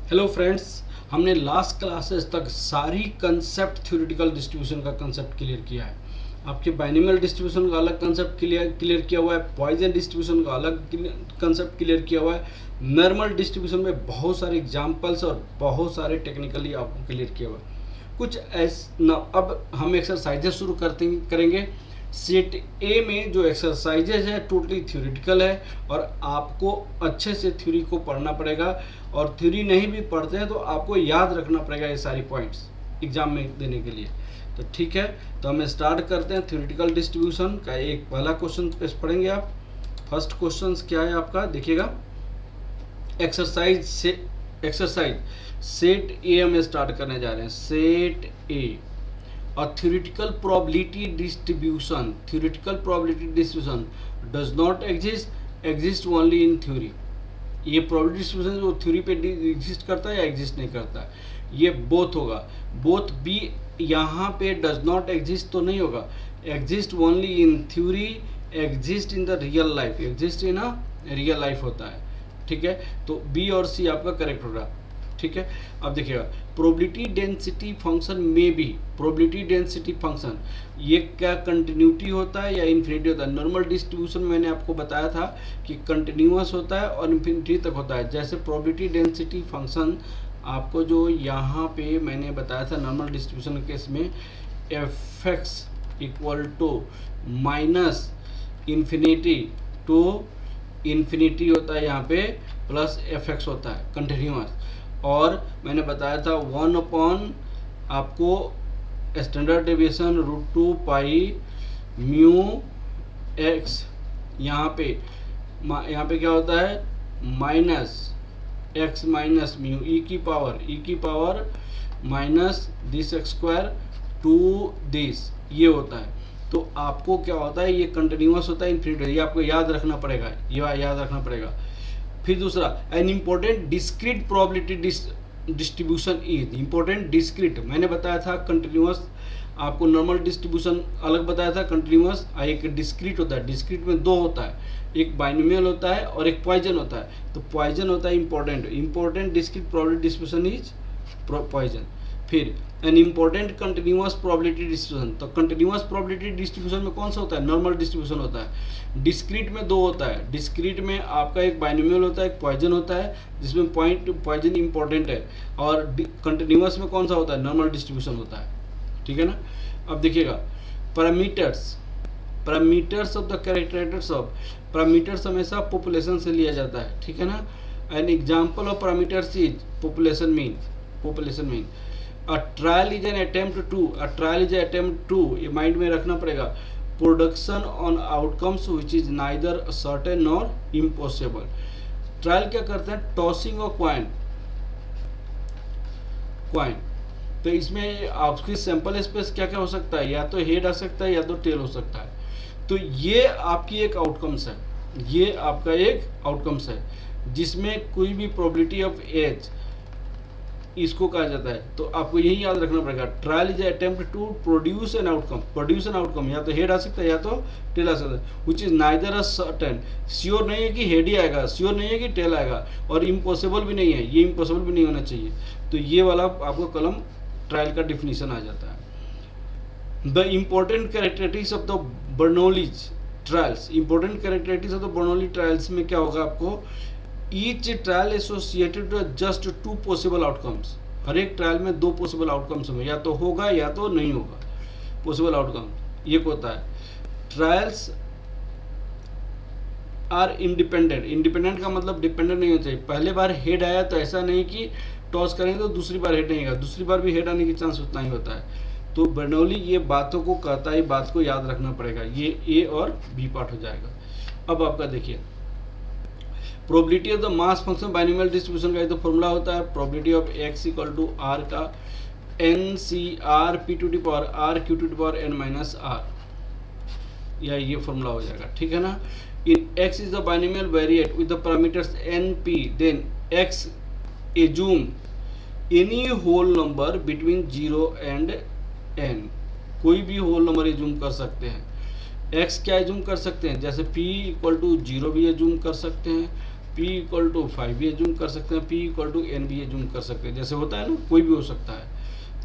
Hello friends, हमने last classes तक सारी कंसेप्ट थ्योरेटिकल डिस्ट्रीब्यूशन का कंसेप्ट क्लियर किया है। आपके बाइनोमियल डिस्ट्रीब्यूशन का अलग कंसेप्ट क्लियर किया हुआ है, पॉइजन डिस्ट्रीब्यूशन का अलग कंसेप्ट क्लियर किया हुआ है, नॉर्मल डिस्ट्रीब्यूशन में बहुत सारे एग्जांपल्स और बहुत सारे टेक्निकली आपको क्लियर किया हुआ है। कुछ अब हम एक्सरसाइजेस शुरू करेंगे। सेट ए में जो एक्सरसाइजेज है टोटली थ्योरेटिकल है और आपको अच्छे से थ्योरी को पढ़ना पड़ेगा, और थ्योरी नहीं भी पढ़ते हैं तो आपको याद रखना पड़ेगा ये सारी पॉइंट्स एग्जाम में देने के लिए। तो ठीक है, तो हम स्टार्ट करते हैं। थ्योरेटिकल डिस्ट्रीब्यूशन का एक पहला क्वेश्चन पढ़ेंगे आप। फर्स्ट क्वेश्चन क्या है आपका, देखिएगा। एक्सरसाइज सेट ए हम स्टार्ट करने जा रहे हैं। Set A, a theoretical probability distribution does not exist only in theory। ये probability distribution जो थ्योरी पे एग्जिस्ट करता है या एग्जिस्ट नहीं करता है, ये बोथ होगा। बोथ भी यहाँ पे डज नॉट एग्जिस्ट तो नहीं होगा, exist only in theory, exist in the real life, exist in a real life होता है। ठीक है, तो बी और सी आपका करेक्ट होगा। ठीक है, अब देखिएगा, प्रोबेबिलिटी डेंसिटी फंक्शन में भी, प्रोबेबिलिटी डेंसिटी फंक्शन ये क्या कंटिन्यूटी होता है या इन्फिनिटी होता है। नॉर्मल डिस्ट्रीब्यूशन मैंने आपको बताया था कि कंटिन्यूअस होता है और इन्फिनिटी तक होता है। जैसे प्रोबेबिलिटी डेंसिटी फंक्शन आपको जो यहाँ पे मैंने बताया था नॉर्मल डिस्ट्रीब्यूशन केस में, f x equal to minus infinity to infinity होता है यहाँ पे, प्लस एफ एक्स होता है कंटिन्यूअस। और मैंने बताया था 1 अपॉन आपको standard deviation √2 pi mu x, यहाँ पे क्या होता है minus x minus mu e की power minus this x square to this, ये होता है। तो आपको क्या होता है, ये कंटिन्यूअस होता है, इन्फिनिटी, ये आपको याद रखना पड़ेगा, ये याद रखना पड़ेगा। फिर दूसरा, an important discrete probability distribution is important discrete. मैंने बताया था कंटिन्यूअस, आपको नॉर्मल डिस्ट्रीब्यूशन अलग बताया था, कंटिन्यूअस एक डिस्क्रीट होता है। डिस्क्रीट में दो होता है, एक बाइनोमियल होता है और एक पॉइजन होता है। तो पॉइजन होता है important discrete probability distribution is Poisson. फिर an important continuous probability distribution, तो कंटिन्यूअस प्रोबेबिलिटी डिस्ट्रीब्यूशन में कौन सा होता है, नॉर्मल डिस्ट्रीब्यूशन होता है। डिस्क्रीट में दो होता है, डिस्क्रीट में आपका एक बाइनोमियल होता है, एक पॉइजन होता है, जिसमें पॉइजन इंपॉर्टेंट है। और कंटिन्यूअस में कौन सा होता है, नॉर्मल डिस्ट्रीब्यूशन होता है। ठीक है ना। अब देखिएगा, parameters of the characters of, parameters हमेशा पॉपुलेशन से लिया जाता है। ठीक है ना। An example of parameters is population mean. A trial is an attempt to, ये माइंड में रखना पड़ेगा, production on outcomes which is neither certain nor impossible. Trial क्या करते हैं, टॉसिंग ऑफ क्वाइन। तो इसमें आपकी सैंपल स्पेस क्या क्या हो सकता है, या तो हेड आ सकता है या तो टेल हो सकता है। तो ये आपकी एक आउटकम्स है, ये आपका एक आउटकम्स है जिसमें कोई भी प्रोबेबिलिटी ऑफ एज इसको कहा जाता है। तो आपको यही याद रखना पड़ेगा, trial is attempt to produce an outcome, या तो हेड आ सकता है या तो टेल आ सकता है, which is neither a certain, sure नहीं है कि हेड ही आएगा, श्योर नहीं है कि टेल आएगा, और इम्पॉसिबल भी नहीं है, ये इम्पॉसिबल भी नहीं होना चाहिए। तो ये वाला आपको कलम ट्रायल का डिफिनीशन आ जाता है। The important characteristics of the Bernoulli's trials, important characteristics of the Bernoulli trials में क्या होगा आपको, each trial associated just 2 possible outcomes. हर एक ट्रायल में 2 पॉसिबल आउटकम्स होंगे, या तो होगा या तो नहीं होगा। पॉसिबल आउटकम ये होता है। ट्रायल्स आर इंडिपेंडेंट का मतलब डिपेंडेंट नहीं होना चाहिए। पहले बार हेड आया तो ऐसा नहीं कि टॉस करेंगे तो दूसरी बार हेड नहीं आएगा, दूसरी बार भी हेड आने की चांस उतना ही होता है। तो बर्नौली ये बातों को कहता है, बात को याद रखना पड़ेगा। ये ए और बी पार्ट हो जाएगा। अब आपका देखिए, probability of the mass function binomial distribution का ये तो फॉर्मूला होता है, probability of X equal to R का N C R P to the power R Q to the power N minus R, या ये फॉर्मूला हो जाएगा। ठीक है ना। इन X is the binomial variate with the parameters N P, then X assume any whole number between 0 and N, कोई भी होल नंबर एज्यूम कर सकते हैं। एक्स क्या एज्यूम कर सकते हैं, जैसे p इक्वल टू 0 भी एज्यूम कर सकते हैं, P इक्वल टू 5 भी एज्यूम कर सकते हैं, P इक्वल टू n भी एज्यूम कर सकते हैं, जैसे होता है ना, कोई भी हो सकता है,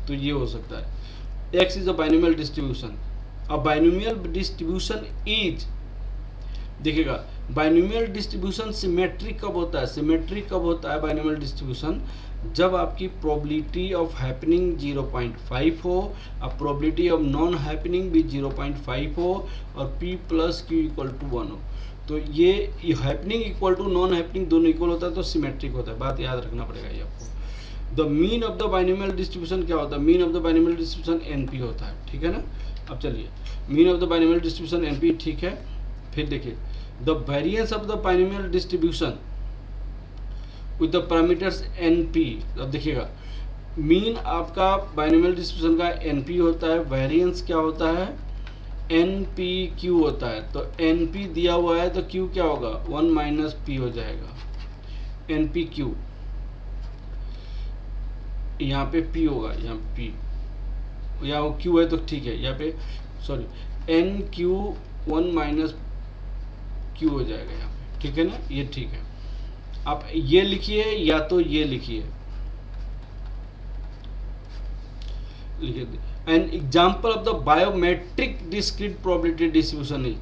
तो ये हो सकता है। X is a binomial distribution. A binomial distribution is, देखिएगा बाइनोमियल डिस्ट्रीब्यूशन सिमेट्रिक कब होता है, सिमेट्रिक कब होता है बाइनोमियल डिस्ट्रीब्यूशन, जब आपकी प्रोबेबिलिटी ऑफ हैपनिंग 0.5 हो, अब प्रोबेबिलिटी ऑफ नॉन हैपनिंग भी 0.5 हो, और P plus Q equal to 1 हो। तो ये happening equal to non happening दोनों इक्वल होता है तो सिमेट्रिक होता है, बात याद रखना पड़ेगा ये आपको। The mean of the binomial distribution क्या होता है, mean of the binomial distribution NP होता है, ठीक है ना। अब चलिए, mean of the binomial distribution NP, ठीक है। फिर देखिए the variance of the binomial distribution with the parameters NP। अब देखिएगा मीन आपका बाइनोमियल डिस्ट्रीब्यूशन का NP होता है, वेरिएंस क्या होता है NPQ होता है। तो NP दिया हुआ है तो Q क्या होगा, 1 माइनस P हो जाएगा, NPQ, यहाँ पे P होगा, यहाँ P, यहाँ Q है तो ठीक है, यहाँ पे सॉरी NQ 1 माइनस Q हो जाएगा यहाँ पे, ठीक है ना, ये ठीक है। आप ये लिखिए या तो ये लिखिए, an example of the biometric discrete probability distribution is,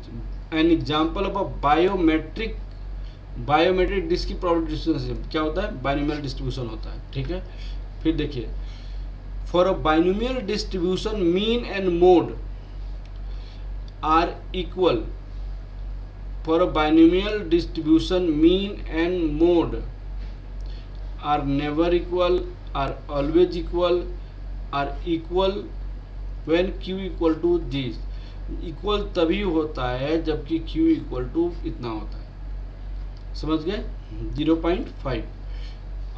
an example of a biometric discrete probability distribution क्या होता है, बाइनोमियल डिस्ट्रीब्यूशन होता है, ठीक है। फिर देखिए for a binomial distribution mean and mode are equal, for a binomial distribution mean and mode are never equal, are always equal, are equal when Q equal to this, equal तभी होता है जबकि Q इक्वल टू इतना होता है, समझ गए, 0.5।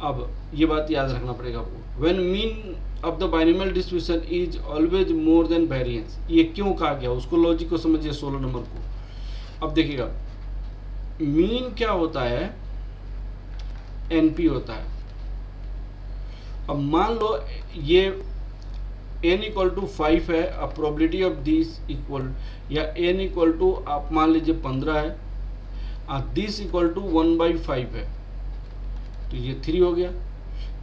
अब ये बात याद रखना पड़ेगा आपको, when mean of the binomial distribution is always more than variance, ये क्यों कहा गया, उसको लॉजिक को समझिए 16 नंबर को। अब देखिएगा मीन क्या होता है, NP होता है। अब मान लो ये n इक्वल टू 5 है, अब प्रोबेबिलिटी ऑफ दिस इक्वल, या n इक्वल टू आप मान लीजिए 15 है, और दिस इक्वल टू 1/5 है, तो ये 3 हो गया।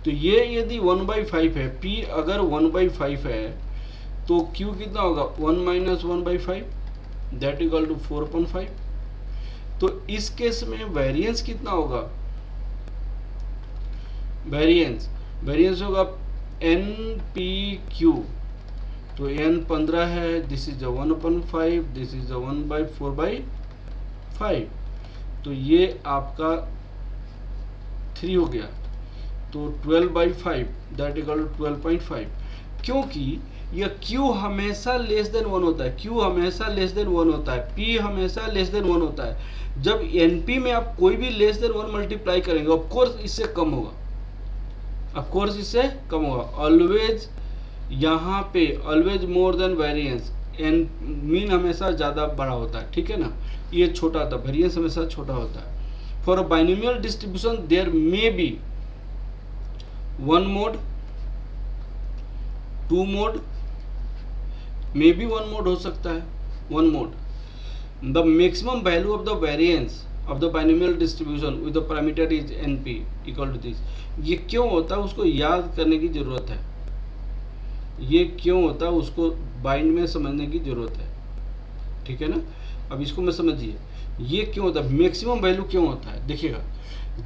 तो ये यदि 1/5 है, P अगर 1/5 है तो Q कितना होगा, 1 माइनस 1/5 दैट इक्वल टू 4/5। तो इस केस में वेरिएंस कितना होगा, वेरिएंस होगा NPQ, तो n 15 है, दिस इज 1/5, दिस इज 1/4/5, तो ये आपका 3 हो गया, तो 12/5 दैट इक्वल टू 12.5। क्योंकि यह Q हमेशा लेस देन 1 होता है, Q हमेशा लेस देन 1 होता है, P हमेशा लेस देन 1 होता है। जब NP में आप कोई भी लेस देन 1 मल्टीप्लाई करेंगे, ऑफ कोर्स इससे कम होगा, ऑफ कोर्स इससे कम होगा, ऑलवेज यहाँ पे always more than variance, mean हमेशा ज़्यादा बड़ा होता है, ठीक है ना, ये छोटा होता है, वेरिएंस हमेशा छोटा होता है। For a binomial distribution there may be 1 mode, 2 mode, may be 1 mode हो सकता है, 1 mode. The maximum value of the variance of the binomial distribution with the parameter is NP equal to this. ये क्यों होता है उसको याद करने की जरूरत है, ये क्यों होता है उसको बाइंड में समझने की जरूरत है, ठीक है ना। अब इसको मैं समझिए, ये क्यों होता है, मैक्सिमम वैल्यू क्यों होता है। देखिएगा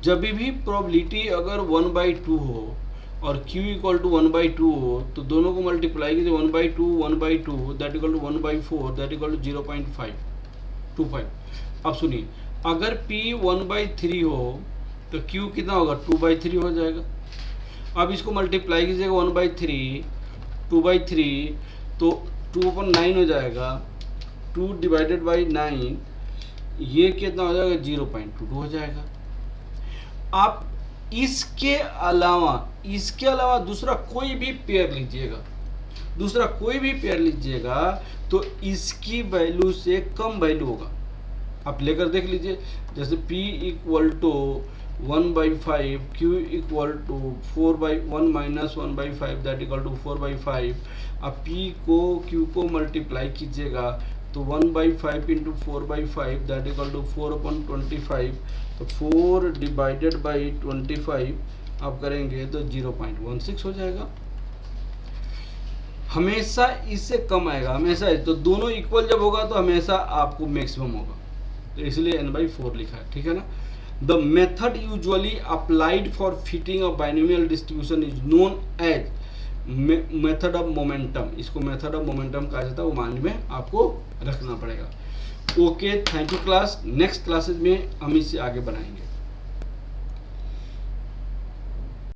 जब भी प्रोबेबिलिटी अगर 1/2 हो और Q इक्वल टू 1/2 हो, तो दोनों को मल्टीप्लाई कीजिए, 1/2 that equal to 1/4 that equal to 0.525। अब सुनिए, अगर P 1/3 हो तो Q कितना होगा, 2/3 हो जाएगा। अब इसको मल्टीप्लाई कीजिएगा 1/3 2/3, तो 2/9 हो जाएगा, 2 डिवाइडेड बाई 9, ये कितना हो जाएगा, 0.22 हो जाएगा। आप इसके अलावा दूसरा कोई भी पेयर लीजिएगा, तो इसकी वैल्यू से कम वैल्यू होगा, आप लेकर देख लीजिए। जैसे P equal to 1/5, Q equal to 4/1 minus 1/5 that equal to 4/5। अब P को Q को मल्टीप्लाई कीजिएगा तो 1/5 इंटू 4/5 दैट इक्वल टू 4/25, तो 4 डिवाइडेड बाई 25 आप करेंगे तो 0.16 हो जाएगा। हमेशा इससे कम आएगा, हमेशा। तो दोनों इक्वल जब होगा तो हमेशा आपको मैक्सिमम होगा, तो इसलिए n/4 लिखा है, ठीक है ना। The method usually applied for fitting of binomial distribution is known as method of momentum. इसको मेथड ऑफ मोमेंटम कहा जाता है, वो माइंड में आपको रखना पड़ेगा। Okay, thank you class. Next classes में हम इससे आगे बढ़ाएंगे।